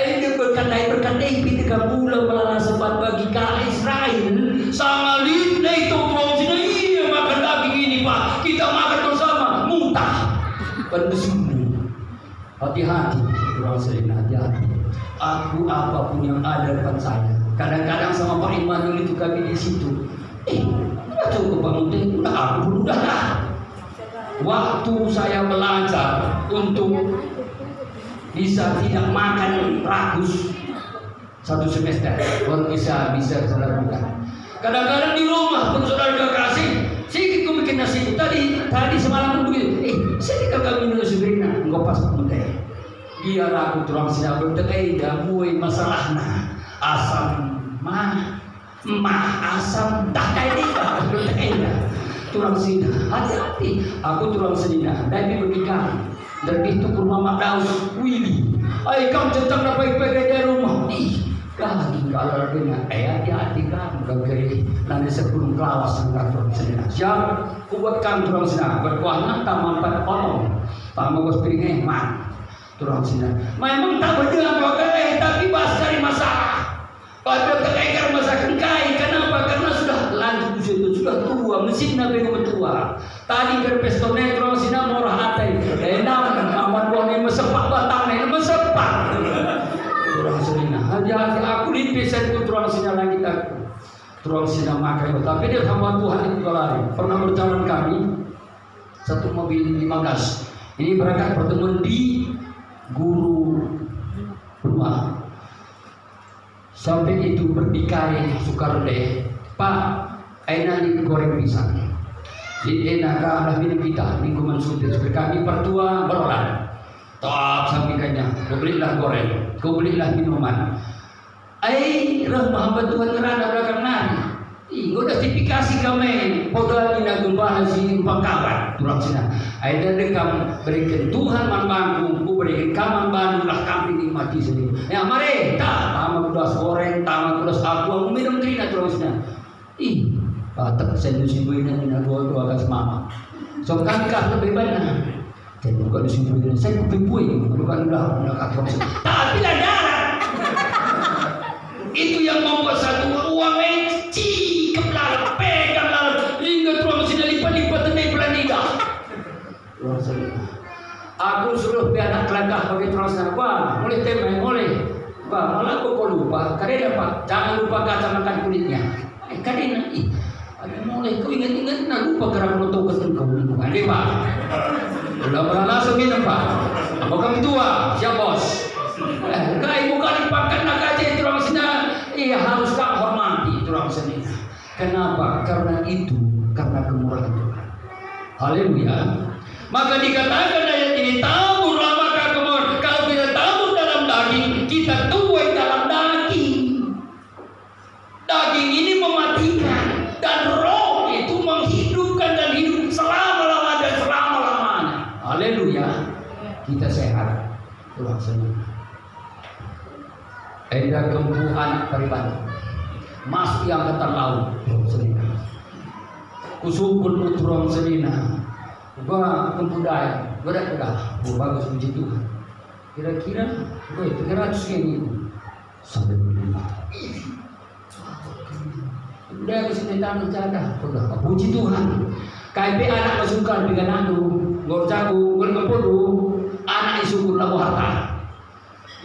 Ini berkandai pintu kabulah malah sempat bagi ka Israel sama lina itu orang sini iya makan daging ini Pak, kita makan bersama muntah. Bersungguh hati-hati orang sini, hati-hati. Aku apapun yang ada depan saya. Kadang-kadang sama Pak Immanuel itu kami di situ. Udah cukup bangun udah aku udah lah. Waktu saya belajar untuk bisa tidak makan ragus 1 semester, baru bisa saya lakukan. Kadang-kadang di rumah pun saudara kasih, sedikit aku bikin nasi. Tadi semalam pun begitu. Sedikit kami minum sebenarnya, enggak pas muda. Dia laku turang siapa berdekai buai masalahna asam mah asam dah kayak dia berdekai turang sina hati-hati aku turang sina dari berikah dari itu ke rumah Daus Willy ay kamu tetap dapat pergi dari rumah lagi kalau dengan hati-hati kan gagari nanti sebelum kelawas sangat turang sina siap kuat kamu turang sina berkuahnya taman pada potong taman bos piringnya man turang sina memang tak berjalan pakai tapi bahas cari masalah pada terkait masalah kengkai kenapa karena sudah lanjut usia itu sudah tua mesin nabi yang tua tadi berpestone turang sina murah hati enak aman buahnya mesepak batangnya mesepak turang sina hati-hati aku dipisah itu turang sina lagi aku turang sina makai tapi dia hamba Tuhan itu lari pernah berjalan kami satu mobil 15 ini berangkat pertemuan di guru rumah sampai itu berdikai Sukarde Pak aina ni goreng pisang di enak lah minum kita minggu mensudir kami pertua berolah top sampingkannya kau belilah goreng kau belilah minuman rahmah Tuhan ngerana belakang nari Igo justifikasi kami podal dina gembala si pangkawan turang sina. Aida dekam berikan Tuhan manbangku, ku berikan kaman bandulah kami nikmati sendiri. Ya mari, tamak kudas goreng, tamak kudas aku, aku minum trina turang sina. Patak sendusi buina nina dua kas mama. So kami kah lebih banyak. Jadi bukan dusi buina, saya kupipui, bukan udah katong sina. Tapi lah darat. Itu yang membuat satu uang pegang lalu hingga tuang sini lipat-lipat ini pelaniga. Aku suruh biar anak kelakah bagi tuang sana. Wah, mulai temai, mulai. Wah, malah kok lupa. Kadang apa? Jangan lupa kacamakan kulitnya. Kadang ada mulai kau ingat-ingat nak lupa kerana menonton kesan kau lingkungan. Ada pak? Udah pernah langsung minum pak. Apa kami tua? Siap bos? Kau bukan dipakai nak aja tuang sini. Iya harus kau hormati tuang sini. Kenapa? Karena itu, karena kemurahan Tuhan. Haleluya. Maka dikatakan ayat ini, taburlah maka kemurahan. Kalau kita tabur dalam daging, kita tuai dalam daging. Daging ini mematikan, dan roh itu menghidupkan dan hidup selama-lamanya dan selama-lamanya. Haleluya. Kita sehat. Tuhan senang. Enda kempu anak pribadi. Mas yang kata laut selina kusukul putrong selina gua kempudai berat bagus puji Tuhan kira-kira gue 300 ini sampai berlima udah aku sebentar menjaga udah puji Tuhan KP anak masukkan dengan aku gua jago gua kempudu anak isukur lagu harta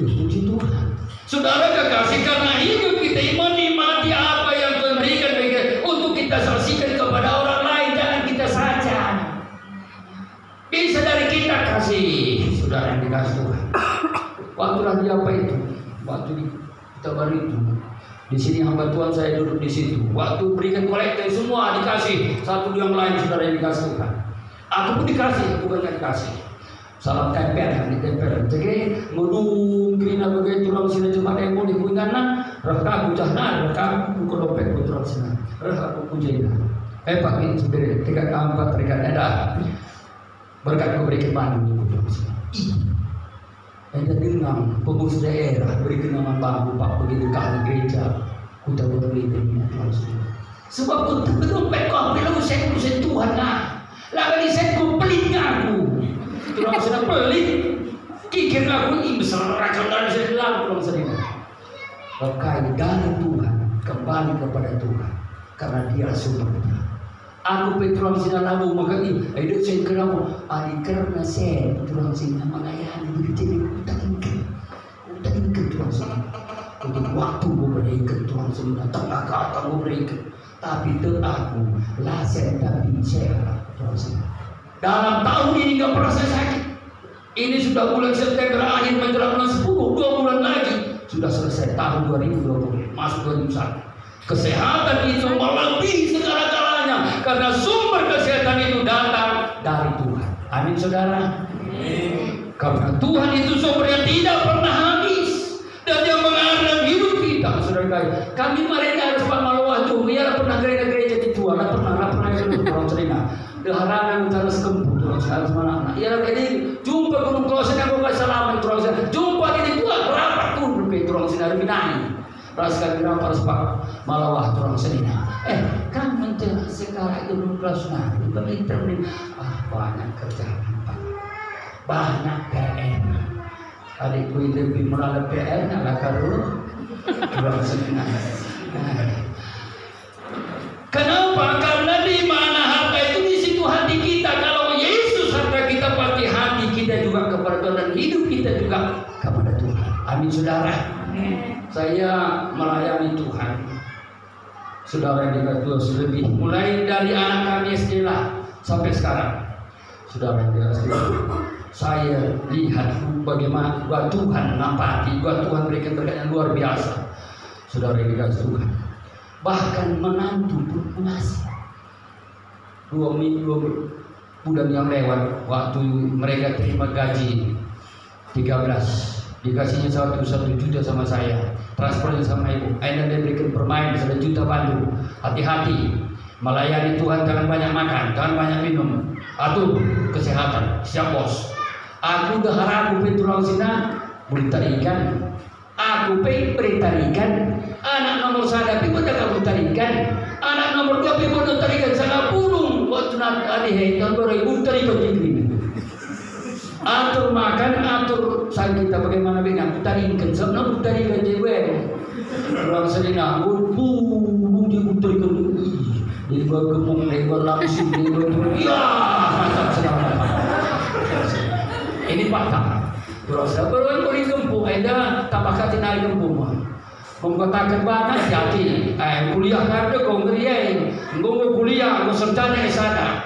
puji Tuhan. Saudara kekasih, karena hidup kita menikmati apa yang Tuhan berikan untuk kita saksikan kepada orang lain, jangan kita saja. Bisa dari kita kasih, saudara yang dikasih Tuhan. Waktu lagi apa itu? Waktu kita baru itu. Di sini hamba Tuhan saya duduk di situ. Waktu berikan kolektor semua dikasih, satu yang lain saudara yang dikasih Tuhan. Aku pun dikasih, aku banyak dikasih. Salam tempel, ditempel. Jadi ngudung kena bagai tulang sini cuma yang mau dikuingana. Raka bujahna, raka buku dompet tulang sini. Raka bujahna. Pak ini sebenarnya 3 4 3 ada. Berkat kau berikan bantu tulang sini. Ada dengan pengurus daerah berikan nama bangku Pak begitu kali gereja. Kita beri tulang sini. Sebab untuk dompet kau belum saya Tuhan lah. Lalu saya pelit aku. Tulang sudah pelit. Kikir aku ini besar racun dari sebelah belum sering. Berkait dari Tuhan kembali kepada Tuhan karena Dia sumbernya. Aku Petrus sinalamu maka ini hidup saya keramu ali karena saya Petrus sina melayani jadi udah Tuhan sina untuk waktu gue berikan Tuhan sina tenaga aku berikan tapi aku lah saya tidak bisa Tuhan sina. Dalam tahun ini nggak pernah saya sakit. Ini sudah bulan September akhir menjelang bulan 10, 2 bulan lagi sudah selesai tahun 2020 masuk 2021. Kesehatan itu melebihi segala-galanya karena sumber kesehatan itu datang dari Tuhan. Amin saudara. Amin. Karena Tuhan itu sumber yang tidak pernah habis dan yang mengalir hidup kita. Saudara, kami mereka harus pamalawa tuh. Ya pernah gereja di Tuhan, pernah orang cerita. Deharangan harus kemput terus harus mana. Ya ini jumpa gunung Klausen aku kasih salaman terus. Jumpa di Tuhan rapat tuh terus dari binai. Rasakan kenapa harus pak malawah terang senina. Kan menteri sekarang itu belum pelaksana. Pemerintah banyak kerjaan pak, banyak PR. Adikku itu lebih melalui PR nggak karu terang senina. Kenapa? Karena di mana harta itu di situ hati kita. Kalau Yesus harta kita pasti hati kita juga kepada Tuhan dan hidup kita juga kepada Tuhan. Amin saudara. Saya melayani Tuhan. Saudara yang dikasih lebih mulai dari anak kami SD sampai sekarang. Saudara yang dikasih saya lihat bagaimana gua Tuhan nampati, gua Tuhan berikan berkat yang luar biasa. Saudara yang dikasih Tuhan. Bahkan menantu pun mengasihi. 2 bulan yang lewat waktu mereka terima gaji 13 dikasihnya 1 juta sama saya, transfernya sama ibu. Akhirnya dia berikan permain 1 juta bantu. Hati-hati melayani Tuhan, jangan banyak makan, jangan banyak minum. Atur kesehatan, siap bos. Aku udah harap tulang sina boleh tarikan. Aku beri tarikan. Anak nomor 1 pi udah kamu tarikan. Anak nomor 2 pi udah tarikan sangat burung. Waktu nanti ada tahun 2000 tarikan ini. Atur makan, atur saat kita bagaimana dengan tarikan. Sebelum tarikan cewek. Orang selina, bulu dia tarikan. Dia buat gemuk, dia buat langsung, dia buat ya mantap selamat. Ini patah. Terus baru ini gempuk, ada tambah kati naik gempuk. Mengatakan banyak jadi kuliah kada kau ngeriain, ngomong kuliah, ngomong sertanya sana.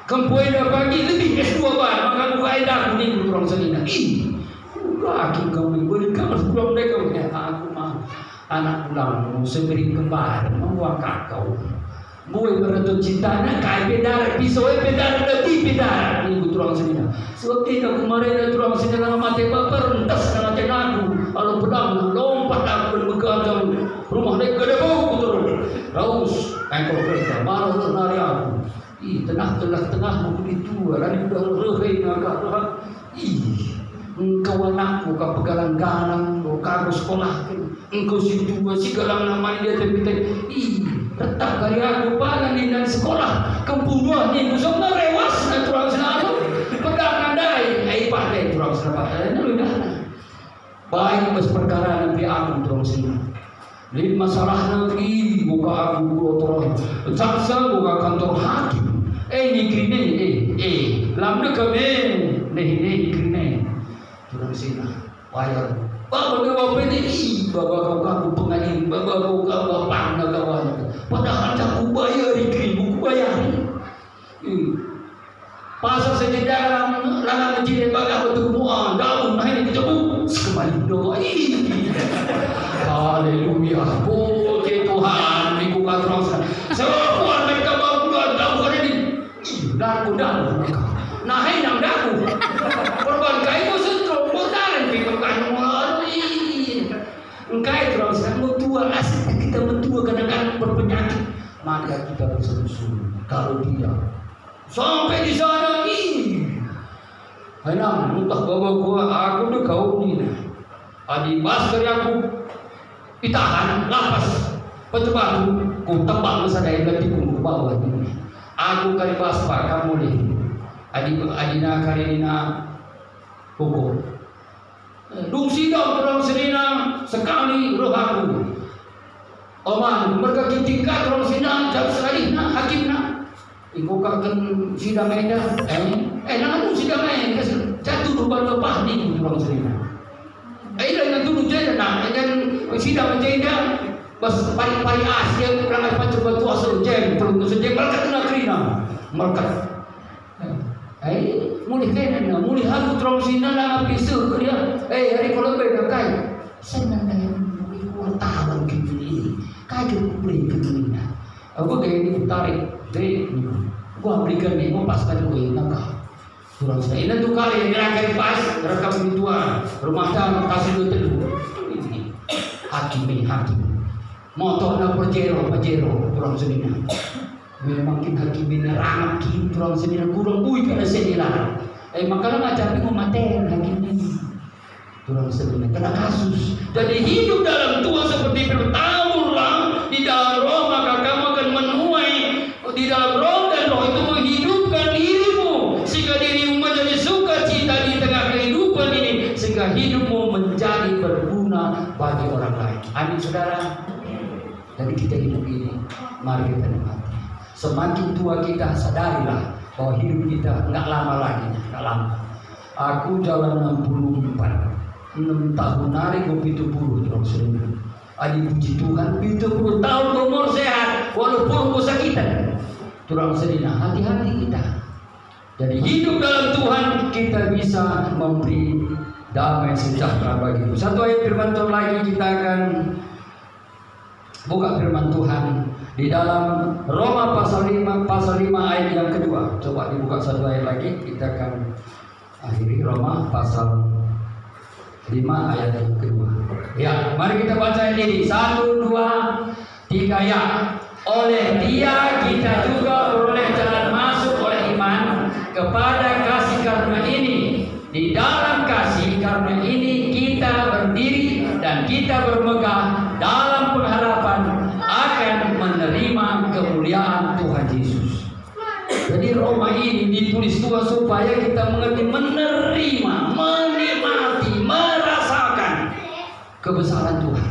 Kempuai dah pagi lebih S2 ban, maka buka edak ni kurang selina. Kaki kau boleh kamar pulang mereka punya aku mah anak pulang semberi kembar, membuang kakau. Buat berentuk cintanya, kai pedar, pisau pedar, lebih pedar. Ini kurang selina. Seperti aku kemarin kurang selina nama mati baper, entas nama tenagu. Kalau pedang lompat aku berbegadang rumah mereka ada bau turun. Raus, engkau kerja, marah ternari aku. Tengah mau itu, lari udah rehei agak. Engkau anakku kau pegalang-galang, kau sekolah, engkau si galang namanya dia tapi tetap kali aku pagan di sekolah, kembunuhan ni, kau semua rewas, turang selalu, pegang andai, pakai turang selalu, ini dah. Baik bes perkara nanti aku turang selalu. Lihat masalah nanti buka aku terus, jaksa buka kantor hakim. Ni kini, lamda kami, ni kini. Turun sini, bayar. Bapak kau ini, bapak kau kamu pengadilan, bapak kau bapang kawan. Padahal aku bayar ini, buku bayar. Pasal sejarah lanang menjadi bapak betul doa, daun naik kita bu, kembali doa. Haleluya, puji Tuhan, minggu terus. Semua mereka baru daun hari ini, daun mereka. Naik nang daun, korban kayu sentrong botaran pikir kayu melalui. Engkai terus mentua asik kita mentua kadang-kadang berpenyakit, maka kita berseru-seru. Kalau dia sampai di sana Henang, entah bawa aku dah kau ni. Adi bas dari aku ditahan, lapas. Percoba ku tembak masa daya berarti ku bawah ni. Aku kali bas pak kamu ni. Adina kali ni nak hukum. Dung sidang orang senina sekali roh aku. Oman mereka tingkat orang senina jauh sekali na hakim na. Ibu kaken sidang eda. Nak sidang eda jatuh lubang lepah ni orang senina. Dah tu je nak dan sidang eda. Bas pari-pari Asia kurang apa coba tua sejam perlu sejam mereka kena kerina mereka mulai kena mulai aku terus sini lah pisau dia hari kalau berdekai senang dah mulai tahun kini kaget beri kini aku kayak ini tarik deh gua berikan ni gua paskan gue nakah kurang saya ini tu kali yang rakyat pas rekam tua rumah tangga kasih duit dulu hakim motor nak pajero kurang senina. Memang kita hakim rangat kim kurang senina kurang bui kena senila. Makalah macam itu maten hakim ini. Kurang senina kena kasus. Jadi hidup dalam Tuhan seperti bertaburlah di dalam roh maka kamu akan menuai di dalam roh dan roh itu menghidupkan dirimu sehingga dirimu menjadi sukacita di tengah kehidupan ini sehingga hidupmu menjadi berguna bagi orang lain. Amin saudara. Dari kita hidup ini, mari kita nikmati. Semakin tua kita sadarilah bahwa hidup kita enggak lama lagi, enggak lama. Aku jalan 64, 6 tahun hari gue 70 terus ini. Adi puji Tuhan 70 tahun umur sehat, walaupun gue sakitan. Terus ini, hati-hati kita. Jadi hidup dalam Tuhan kita bisa memberi damai sejahtera bagimu. Satu ayat firman Tuhan lagi kita akan buka firman Tuhan di dalam Roma pasal 5 ayat yang kedua. Coba dibuka satu ayat lagi, kita akan akhiri Roma pasal 5 ayat yang kedua. Ya, mari kita baca ini. 1, 2, 3 ya. Oleh Dia kita juga beroleh jalan masuk oleh iman kepada kasih karunia ini. Di dalam kasih karunia ini kita berdiri dan kita bermegah dalam pengharapan akan menerima kemuliaan Tuhan Yesus. Jadi Roma ini ditulis Tuhan supaya kita mengerti, menerima, menikmati, merasakan kebesaran Tuhan.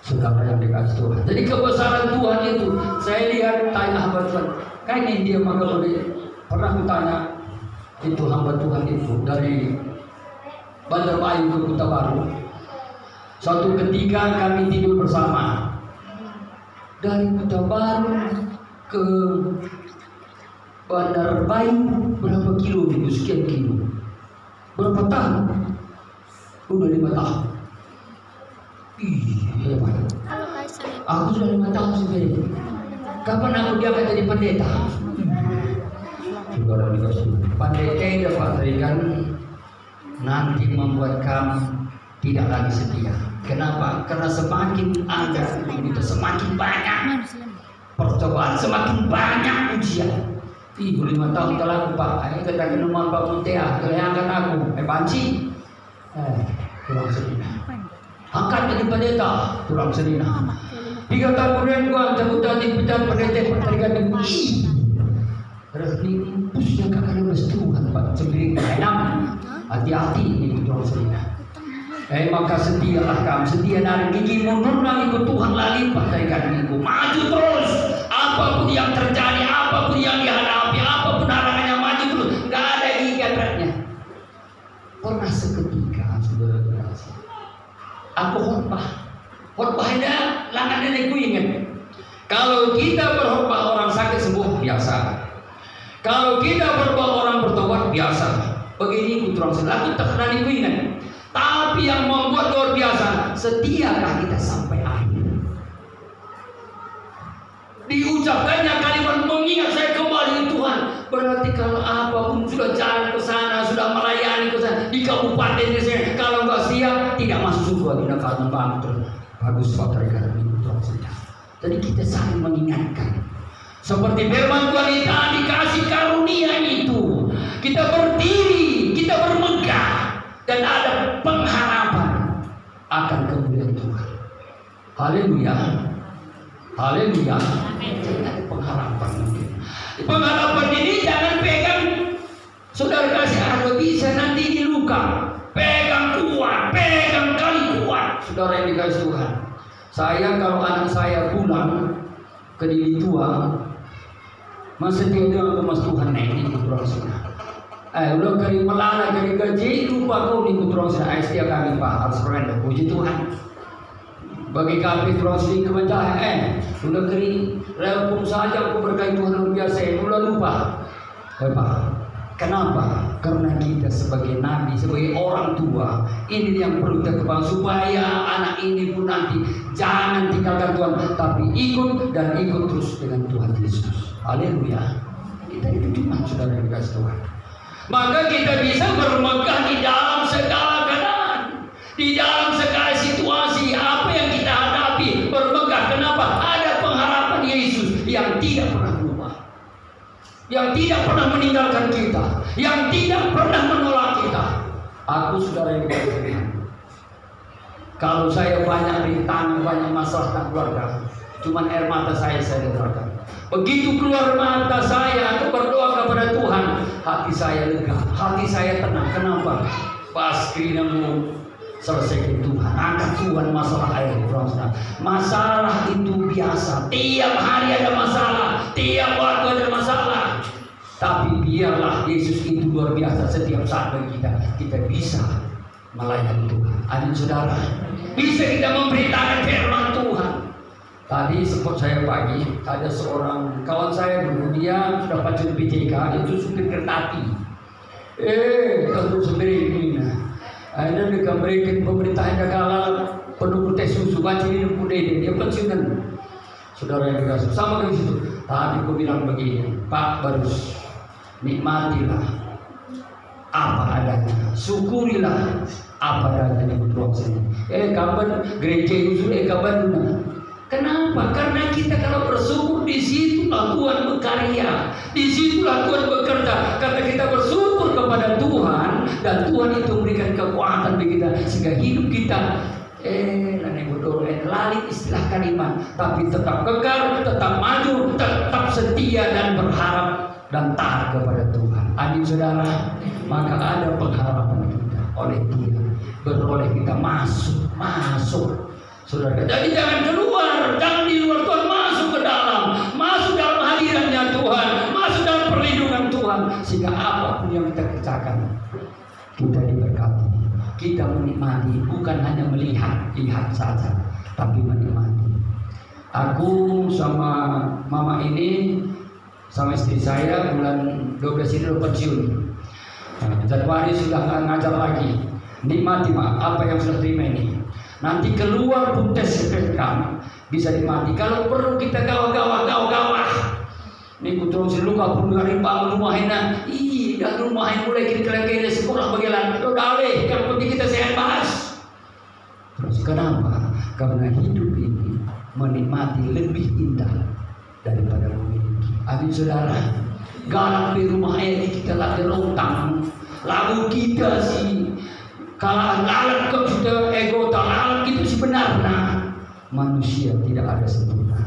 Saudara yang dikasih Tuhan. Jadi kebesaran Tuhan itu saya lihat tanya hamba Tuhan. Kayaknya dia maka pernah kutanya itu hamba Tuhan itu dari Bandar Bayu ke Kota Baru. Suatu ketika kami tidur bersama dari Kota Baru ke Bandar Bayu berapa kilo itu? Sekian kilo. Berapa tahun? Udah 5 tahun. Hebat. Aku sudah 5 tahun sendiri. Kapan aku diangkat jadi pendeta? Saudara dikasih. Pendeta dapat berikan nanti membuat kamu tidak lagi setia. Kenapa? Karena semakin Anda itu semakin banyak percobaan, semakin banyak ujian. 5 tahun telah Pak. Ayo kita ke rumah Pak Muntea, kelihatan aku, banci. Kurang sedih. Angkat jadi pendeta, kurang sedih. 3 tahun kemudian gua cabutan di bidang pendeta pertarikan di resmi pusnya kakak Tuhan Pak sendiri enam. Hati-hati ini kurang sedih. Maka setialah kamu, setia narik gigi mundur ikut Tuhan lipat dari kakimu. Maju terus, apapun yang terjadi, apapun yang dihadapi, apapun halangannya maju terus, nggak ada gigitnya. Pernah seketika, saudara-saudara, aku khotbahnya langan nenekku ingat. Kalau kita berkhotbah orang sakit sembuh biasa. Kalau kita berkhotbah orang bertobat biasa. Begini putra aku tak pernah ingat. Tapi yang membuat luar biasa, setiakah kita sampai akhir? Diucapkannya kalimat mengingat saya kembali Tuhan. Berarti kalau apapun sudah jalan ke sana, sudah melayani ke sana, di kabupaten di sini, kalau nggak siap tidak masuk surga, tidak akan bangun. Bagus Pak Rekan ini putra. Jadi kita saling mengingatkan. Seperti firman Tuhan kita dikasih karunia itu, kita berdiri, kita bermegah. Dan ada pengharapan akan kemuliaan Tuhan. Haleluya. Haleluya. Jangan pengharapan mungkin. Pengharapan ini jangan pegang. Saudara kasih bisa nanti diluka. Pegang kuat. saudara yang dikasih Tuhan. Saya kalau anak saya pulang ke diri tua, masa dia dengan mas Tuhan ini kuturang sana. Udah kali melana kali gaji lupa kau di kuturang sana. Setiap kami Pak harus berenda puji Tuhan. Bagi kami terus di kementerian, udah kali repot saja aku berkait Tuhan luar biasa. Udah lupa. Pak, kenapa? Karena kita sebagai nabi, sebagai orang tua, ini yang perlu kita kembang supaya anak ini pun nanti jangan tinggalkan Tuhan, tapi ikut dan ikut terus dengan Tuhan Yesus. Haleluya. Kita itu cuma saudara yang dikasih Tuhan. Maka kita bisa bermegah di dalam segala keadaan, di dalam segala situasi apa yang kita hadapi. Bermegah. Kenapa? Ada pengharapan Yesus yang tidak pernah berubah, yang tidak pernah meninggalkan kita, yang tidak pernah menolak kita. Aku saudara yang dikasih Tuhan, kalau saya banyak rintangan, banyak masalah tentang keluarga, cuman air mata saya dengarkan. Begitu keluar mata saya, aku berdoa kepada Tuhan, hati saya lega, hati saya tenang. Kenapa? Pasti namu selesaikan Tuhan, angkat Tuhan masalah air. Masalah itu biasa, tiap hari ada masalah, tiap waktu ada masalah. Tapi biarlah Yesus itu luar biasa setiap saat bagi kita bisa melayani Tuhan. Amin saudara, bisa kita memberitakan firman Tuhan. Tadi sempat saya pagi, ada seorang kawan saya dulu, dia sudah pacar PJK, itu supir kereta api. Kalau sendiri ini, ada mereka berikan pemerintahan kalau penuh teh susu baca ini kuda dia pensiunan. Saudara yang dikasih sama di situ. Tadi aku bilang begini, Pak Barus, nikmatilah apa adanya, syukurilah apa adanya di ruang sini. Kapan gereja itu kapan? Kenapa? Karena kita kalau bersyukur di situlah Tuhan berkarya, di situlah Tuhan bekerja. Karena kita bersyukur kepada Tuhan dan Tuhan itu memberikan kekuatan bagi kita sehingga hidup kita lali istilah kalimat, tapi tetap kekal, tetap maju, tetap setia dan berharap dan taat kepada Tuhan. Amin saudara. Maka ada pengharapan kita oleh Dia, beroleh kita masuk. Saudara, jadi jangan keluar, jangan di luar Tuhan, masuk ke dalam, masuk dalam hadiratnya Tuhan, masuk dalam perlindungan Tuhan, sehingga apapun yang kita kerjakan, kita diberkati, kita menikmati, bukan hanya lihat saja, tapi menikmati. Aku sama mama ini, sama istri saya bulan 12 ini udah pensiun. Januari sudah nggak ngajar lagi. Nikmati apa yang sudah terima ini. Nanti keluar pun tes SPK bisa dimati. Kalau perlu kita gawa. Nih terus luka pun dari bangun rumahin. Dan rumahin mulai kira-kira sekolah bagaimana? Udah deh, yang penting kita sehat bahas. Terus kenapa? Karena hidup ini menikmati lebih indah daripada memiliki. Amin saudara. Galak di rumah ini kita lagi rontang. Lalu kita sih kalau lalat kau sudah ego lalat itu sebenarnya manusia tidak ada sempurna.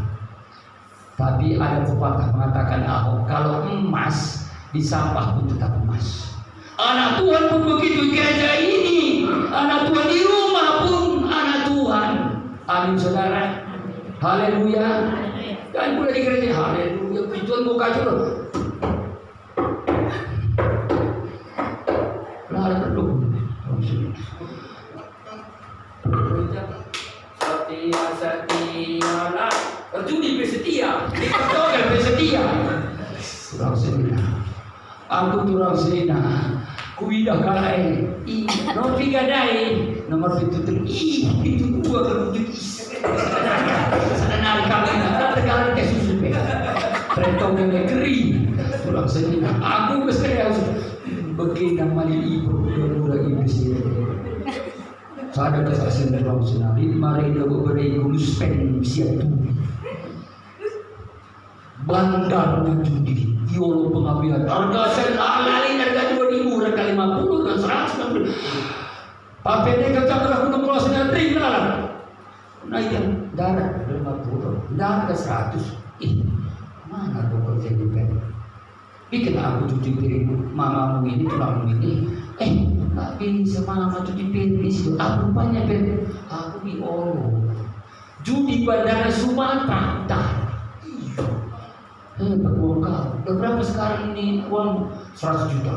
Tapi ada pepatah mengatakan kalau emas di sampah pun tetap emas. Anak Tuhan pun begitu, gereja ini anak Tuhan, di rumah pun anak Tuhan. Amin saudara. Haleluya. Dan mulai di gereja haleluya. Tuhan buka dulu. Lalat dulu. Setialah berjudi bersetia, dikatakan bersetia. Turang sena, aku turang sena, kuidah kalai, nomor 3 dai, nomor 7 itu 2 berwujud. Sana nari kami nak terkali ke susu pe, perintah yang negeri, turang sena, aku bersedia begini nama ibu ibu sini. Sada kesaksian dalam senari mari kita berberi gulus pen siap tu bandarnya judi yolo pengambilan harga lali harga 2.000 harga 50 dan 100 papede kacang kerah untuk kelas dan lah naikkan darah 50 darah ke 100 mana tuh kerja di pen bikin aku cuci piring mamamu ini tulangmu ini nggak bisa mama cuci piring di situ. Apa rupanya Ben? Aku di Olo. Judi Bandara Sumatera. Dah. Hebat uang kau. Berapa sekarang ini uang 100 juta?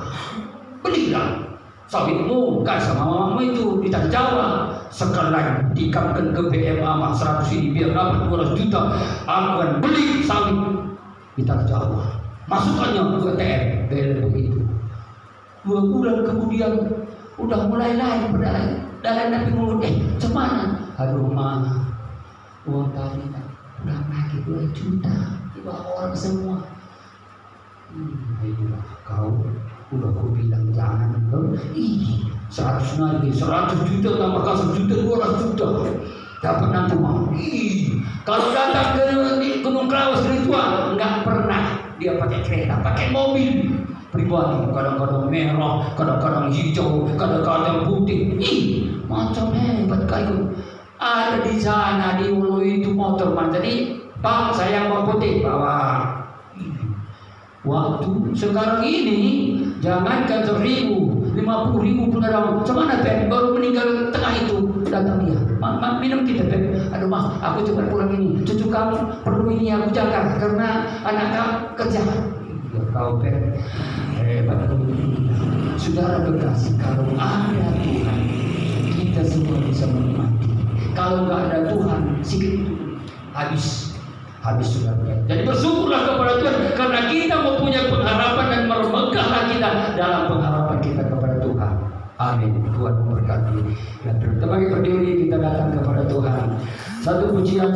Belilah. Sawitmu kan sama mamamu itu di Tanah Jawa. Sekalian dikapkan ke BMA mah 100 ini biar dapat 200 juta. Aku akan beli sawit di Tanah Jawa. Masukkannya ke TM. Bel begitu. 2 bulan kemudian udah mulai lain dalam Nabi ngomong, cemana? Aduh mama, uang tadi udah lagi 2 juta, tiba orang semua. Ayolah kau, udah aku bilang jangan kau. 100 nanti, 100 juta tambah 100 juta, 200 juta. Dapat nanti mau. Kalau datang ke Gunung Klaus Ritual, nggak pernah dia pakai kereta, pakai mobil pribadi, kadang-kadang merah, kadang-kadang hijau, kadang-kadang putih. Macam hebat kali. Ada di sana di Ulu itu motor man. Jadi bang saya mau putih bawa. Waktu sekarang ini jangankan 1.000, 50.000 pun ada. Cemana Ben? Baru meninggal tengah itu datang dia. Minum kita Ben. Aduh mah, aku coba pulang ini. Cucu kamu perlu ini aku jaga karena anak kamu kerja. Ya kau Ben, hebat. Saudara kekasih, kalau ada Tuhan, kita semua bisa menikmati. Kalau nggak ada Tuhan, sikit itu habis saudara. Jadi bersyukurlah kepada Tuhan karena kita mempunyai pengharapan dan bermegahlah kita dalam pengharapan kita kepada Tuhan. Amin. Tuhan memberkati. Dan berdiri kita datang kepada Tuhan. Satu pujian